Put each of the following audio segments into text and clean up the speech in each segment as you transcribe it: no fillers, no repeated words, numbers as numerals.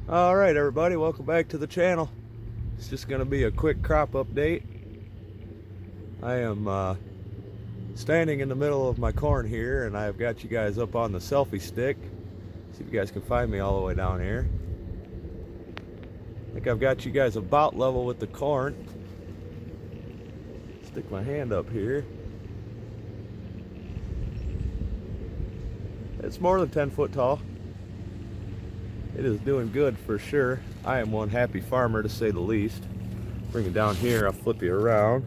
Alright everybody, welcome back to the channel. It's just going to be a quick crop update. I am standing in the middle of my corn here, and I've got you guys up on the selfie stick. See if you guys can find me all the way down here. I think I've got you guys about level with the corn. Stick my hand up here. It's more than 10 foot tall. It is doing good for sure. I am one happy farmer, to say the least. Bring it down here, I'll flip you around.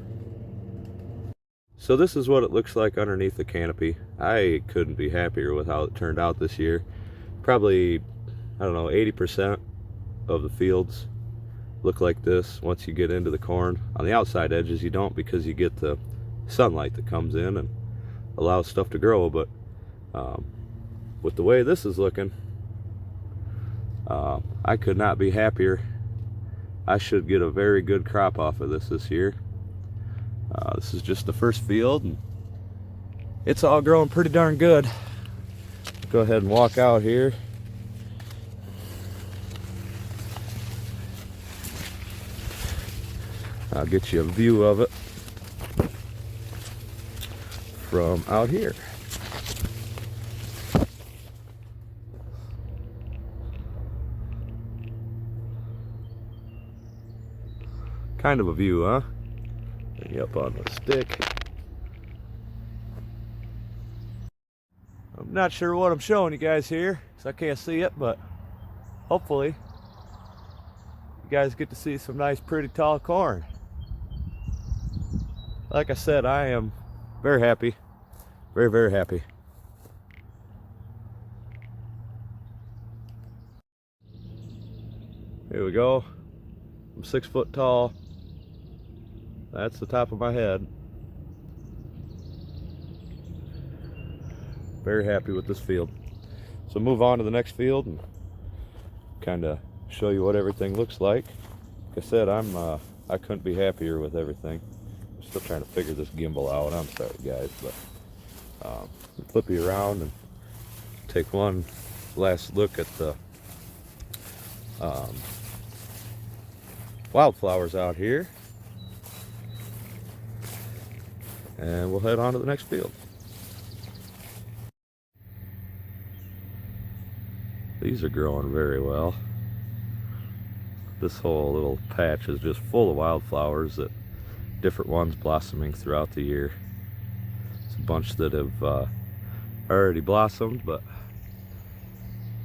So this is what it looks like underneath the canopy. I couldn't be happier with how it turned out this year. Probably, I don't know, 80% of the fields look like this once you get into the corn. On the outside edges you don't, because you get the sunlight that comes in and allows stuff to grow, but with the way this is looking, I could not be happier. I should get a very good crop off of this year. This is just the first field, and it's all growing pretty darn good. Go ahead and walk out here. I'll get you a view of it from out here. Kind of a view, huh? Bring you up on the stick. I'm not sure what I'm showing you guys here, because I can't see it, but hopefully you guys get to see some nice, pretty tall corn. Like I said, I am very happy. Very, very happy. Here we go. I'm 6 foot tall. That's the top of my head. Very happy with this field. So move on to the next field and kind of show you what everything looks like. Like I said, I couldn't be happier with everything. I'm still trying to figure this gimbal out. I'm sorry guys, but flip you around and take one last look at the wildflowers out here, and we'll head on to the next field. These are growing very well. This whole little patch is just full of wildflowers, that different ones blossoming throughout the year. It's a bunch that have already blossomed, but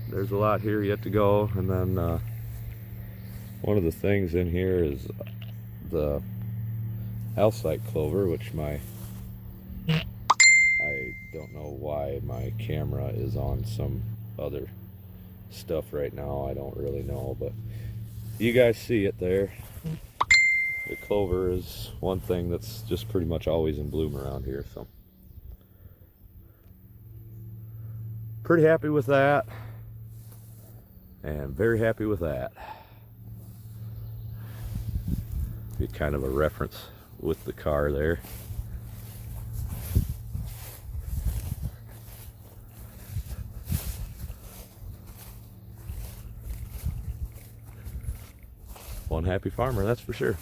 there's a lot here yet to go. And then one of the things in here is the Alsite clover, which I don't know why my camera is on some other stuff right now. I don't really know, but you guys see it there. The clover is one thing that's just pretty much always in bloom around here, so pretty happy with that, and very happy with that. Be kind of a reference with the car there. One happy farmer, that's for sure.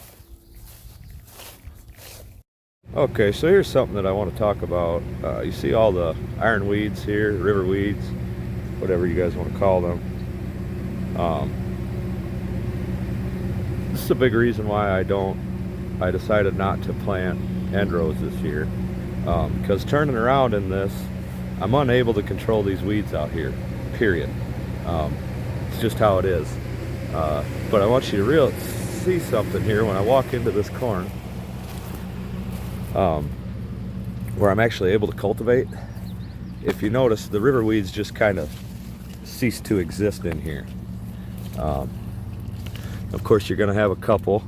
Okay, so here's something that I want to talk about. You see all the iron weeds here, river weeds, whatever you guys want to call them. This is a big reason why I decided not to plant end rows this year. Because turning around in this, I'm unable to control these weeds out here, period. It's just how it is. But I want you to see something here when I walk into this corn, where I'm actually able to cultivate. If you notice, the river weeds just kind of cease to exist in here. Of course, you're going to have a couple,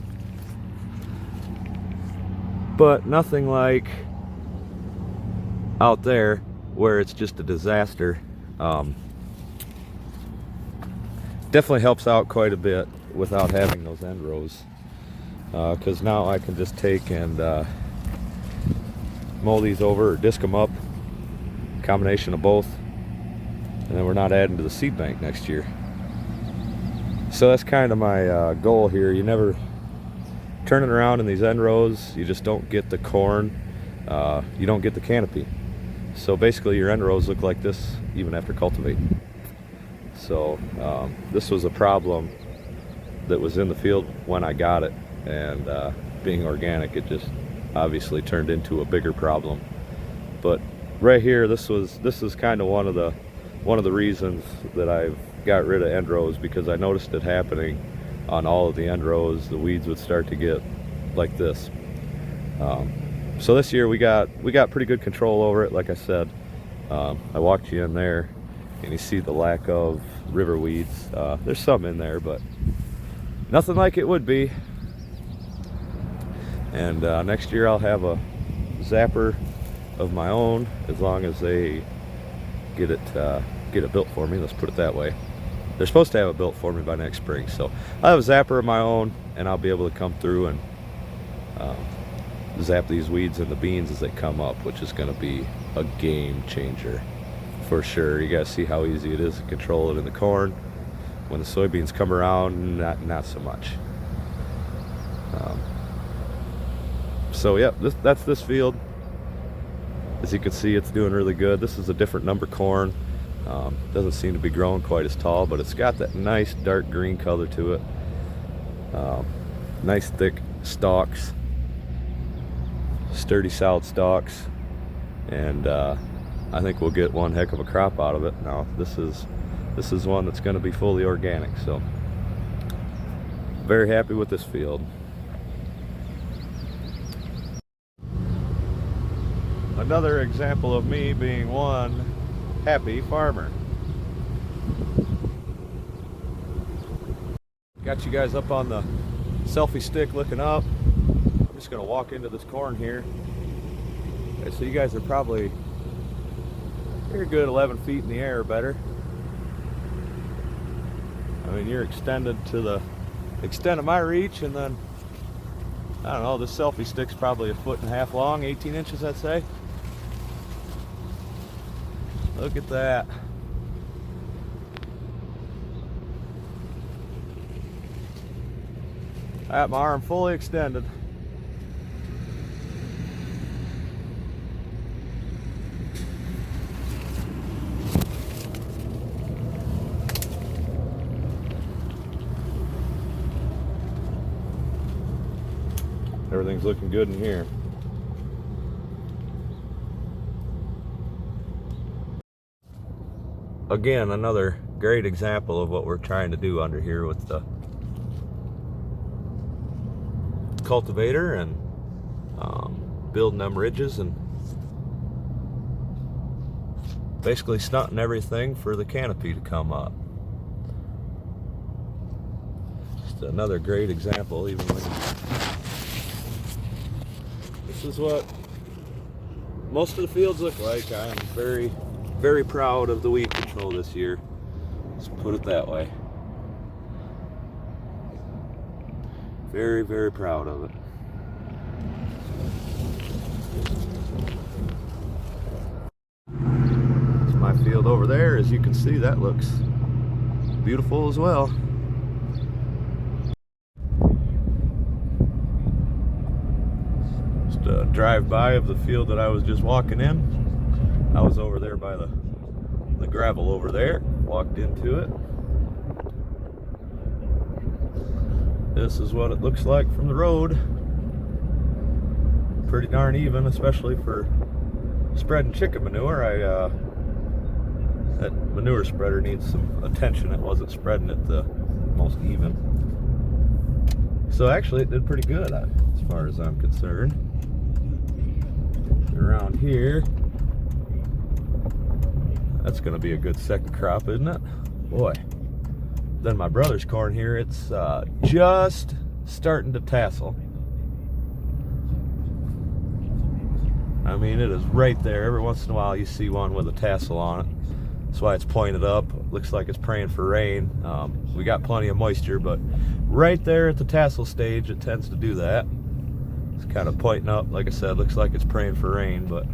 but nothing like out there where it's just a disaster. Definitely helps out quite a bit without having those end rows, because now I can just take and mow these over or disc them up, combination of both, and then we're not adding to the seed bank next year. So that's kind of my goal here. You never turn it around in these end rows, you just don't get the corn, you don't get the canopy. So basically your end rows look like this even after cultivating. So this was a problem that was in the field when I got it, and being organic, it just obviously turned into a bigger problem. But right here, this is kind of one of the reasons that I've got rid of end rows, because I noticed it happening on all of the end rows. The weeds would start to get like this. So this year we got pretty good control over it. Like I said, I walked you in there and you see the lack of river weeds. There's some in there, but nothing like it would be. And next year I'll have a zapper of my own, as long as they get it built for me. Let's put it that way. They're supposed to have it built for me by next spring, so I have a zapper of my own, and I'll be able to come through and zap these weeds and the beans as they come up, which is going to be a game changer for sure. You guys see how easy it is to control it in the corn. When the soybeans come around, not so much. So yeah, that's this field. As you can see, it's doing really good. This is a different number corn. Doesn't seem to be growing quite as tall, but it's got that nice dark green color to it. Nice thick stalks, sturdy solid stalks, and I think we'll get one heck of a crop out of it. Now this is one that's going to be fully organic, so very happy with this field. Another example of me being one happy farmer. Got you guys up on the selfie stick looking up. I'm just gonna walk into this corn here. Okay, so you guys are probably, you're a good 11 feet in the air or better. I mean, you're extended to the extent of my reach, and then I don't know, this selfie stick's probably 1.5 feet long, 18 inches I'd say. Look at that. I got my arm fully extended. Everything's looking good in here. Again, another great example of what we're trying to do under here with the cultivator, and building them ridges and basically stunting everything for the canopy to come up. Just another great example. Even when this is what most of the fields look like. I am very, very proud of the weed control this year. Let's put it that way. Very, very proud of it. It's my field over there. As you can see, that looks beautiful as well. Just a drive-by of the field that I was just walking in. I was over there by the gravel over there. Walked into it. This is what it looks like from the road. Pretty darn even, especially for spreading chicken manure. That manure spreader needs some attention. It wasn't spreading it the most even. So actually it did pretty good as far as I'm concerned. Around here, that's gonna be a good second crop, isn't it? Boy. Then my brother's corn here, it's just starting to tassel. I mean, it is right there. Every once in a while you see one with a tassel on it. That's why it's pointed up. Looks like it's praying for rain. We got plenty of moisture, but right there at the tassel stage, it tends to do that. It's kind of pointing up. Like I said, looks like it's praying for rain, but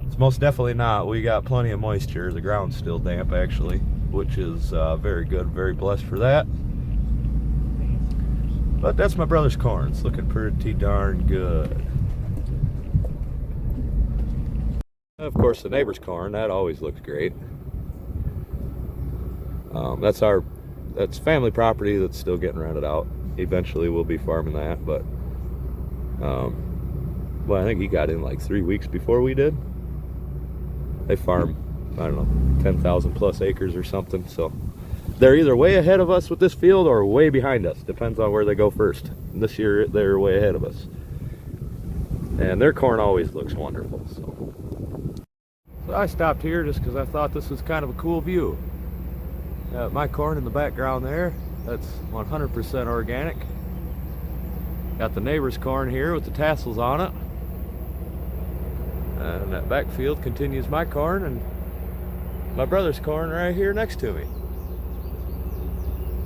it's most definitely not. We got plenty of moisture. The ground's still damp, actually, which is very good. Very blessed for that. But that's my brother's corn. It's looking pretty darn good. Of course, the neighbor's corn, that always looks great. That's family property that's still getting rented out. Eventually we'll be farming that, but well, I think he got in like 3 weeks before we did. They farm, I don't know, 10,000 plus acres or something, so they're either way ahead of us with this field or way behind us. Depends on where they go first. And this year they're way ahead of us, and their corn always looks wonderful. So I stopped here just because I thought this was kind of a cool view. My corn in the background there, that's 100% organic. Got the neighbor's corn here with the tassels on it. And that back field continues my corn, and my brother's corn right here next to me.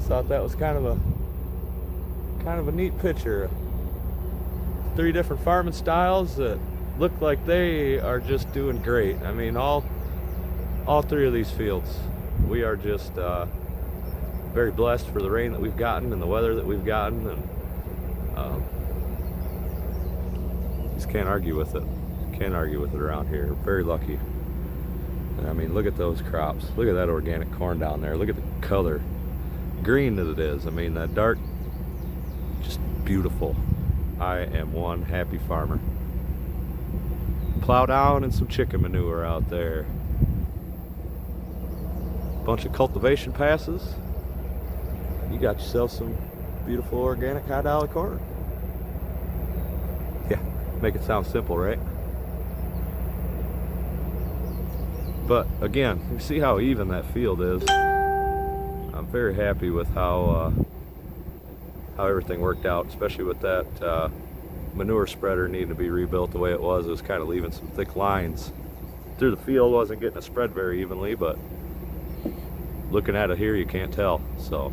Thought that was kind of a neat picture. 3 different farming styles that look like they are just doing great. I mean, all 3 of these fields, we are just very blessed for the rain that we've gotten and the weather that we've gotten, and just can't argue with it. Can't argue with it around here. Very lucky. And I mean, look at those crops. Look at that organic corn down there. Look at the color, green that it is. I mean, that dark, just beautiful. I am one happy farmer. Plow down and some chicken manure out there. Bunch of cultivation passes. You got yourself some beautiful organic high dollar corn. Yeah, make it sound simple, right? But again, you see how even that field is. I'm very happy with how everything worked out, especially with that manure spreader needing to be rebuilt the way it was. It was kind of leaving some thick lines through the field. Wasn't getting it spread very evenly, but looking at it here, you can't tell. So,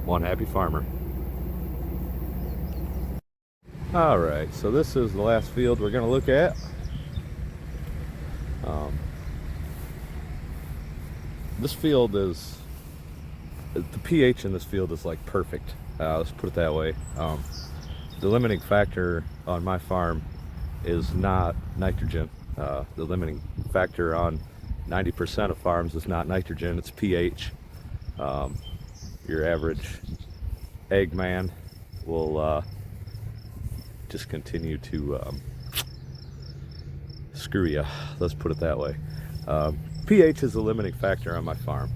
one happy farmer. All right, so this is the last field we're going to look at. This field is, the pH in this field is like perfect. Let's put it that way. The limiting factor on my farm is not nitrogen. The limiting factor on 90% of farms is not nitrogen, it's pH. Your average egg man will just continue to screw you. Let's put it that way. pH is a limiting factor on my farm.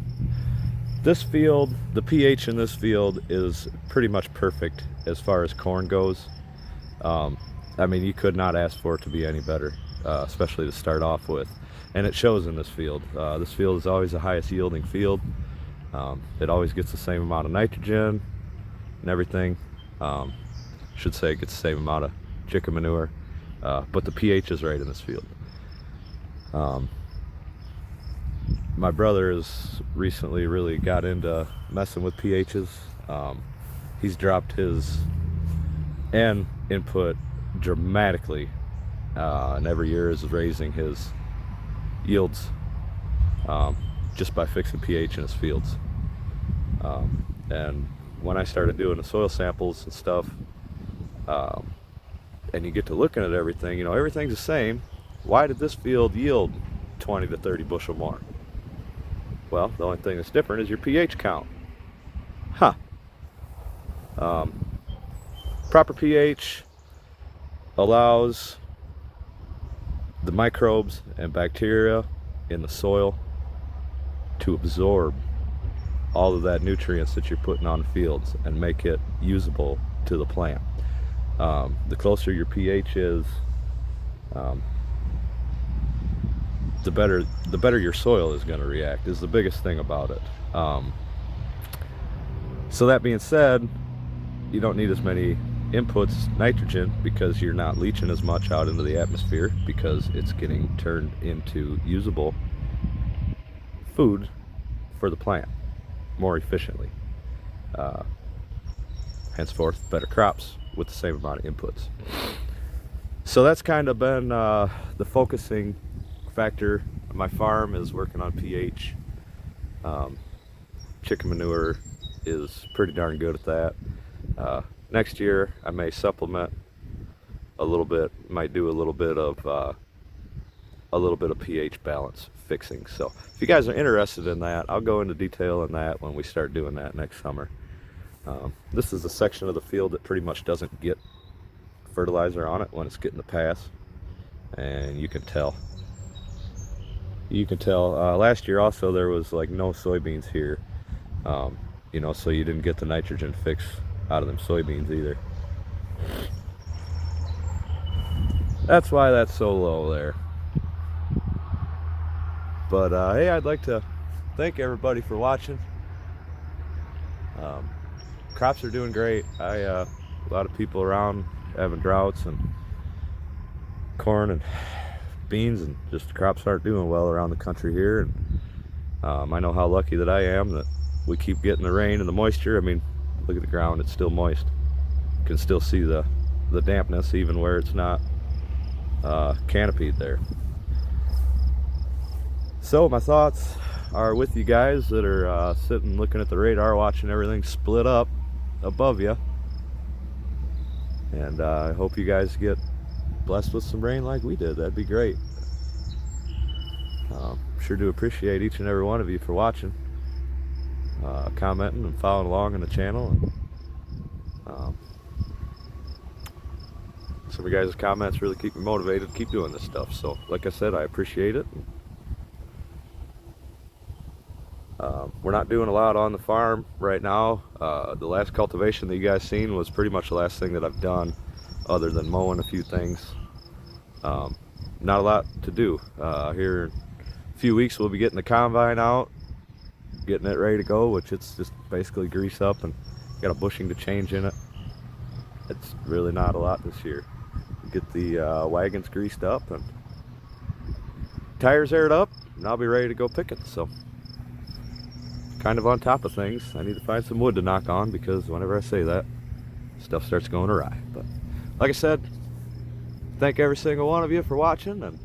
This field, the pH in this field is pretty much perfect as far as corn goes. I mean, you could not ask for it to be any better, especially to start off with. And it shows in this field. This field is always the highest yielding field. It always gets the same amount of nitrogen and everything. Should say it gets the same amount of chicken manure, but the pH is right in this field. My brother has recently really got into messing with pHs. He's dropped his N input dramatically, and every year is raising his yields just by fixing pH in his fields. And when I started doing the soil samples and stuff, and you get to looking at everything, you know, everything's the same. Why did this field yield 20 to 30 bushel more? Well, the only thing that's different is your pH count. Proper pH allows the microbes and bacteria in the soil to absorb all of that nutrients that you're putting on the fields and make it usable to the plant. The closer your pH is, the better your soil is going to react, is the biggest thing about it. So that being said, you don't need as many inputs nitrogen because you're not leaching as much out into the atmosphere because it's getting turned into usable food for the plant more efficiently. Henceforth, better crops with the same amount of inputs. So that's kind of been the focusing factor. My farm is working on pH. Chicken manure is pretty darn good at that. Next year I may supplement a little bit, might do a little bit of pH balance fixing. So if you guys are interested in that, I'll go into detail on that when we start doing that next summer. This is a section of the field that pretty much doesn't get fertilizer on it when it's getting the pass, and you can tell. Last year also there was like no soybeans here, you know, so you didn't get the nitrogen fix out of them soybeans either. That's why that's so low there. But hey, I'd like to thank everybody for watching. Crops are doing great. A lot of people around having droughts, and corn and beans, and just crops aren't doing well around the country here. And I know how lucky that I am that we keep getting the rain and the moisture. I mean, look at the ground, it's still moist. You can still see the dampness even where it's not canopied there. So my thoughts are with you guys that are sitting looking at the radar, watching everything split up above you. And I hope you guys get blessed with some rain like we did. That'd be great. Sure do appreciate each and every one of you for watching, commenting and following along on the channel. And, some of you guys' comments really keep me motivated to keep doing this stuff. So like I said, I appreciate it. We're not doing a lot on the farm right now. The last cultivation that you guys seen was pretty much the last thing that I've done, other than mowing a few things. Not a lot to do. Here in a few weeks we'll be getting the combine out, getting it ready to go, which it's just basically grease up and got a bushing to change in it. It's really not a lot this year. Get the wagons greased up and tires aired up, and I'll be ready to go picking. So kind of on top of things. I need to find some wood to knock on, because whenever I say that, stuff starts going awry. But like I said, thank every single one of you for watching, and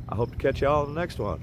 I hope to catch y'all in the next one.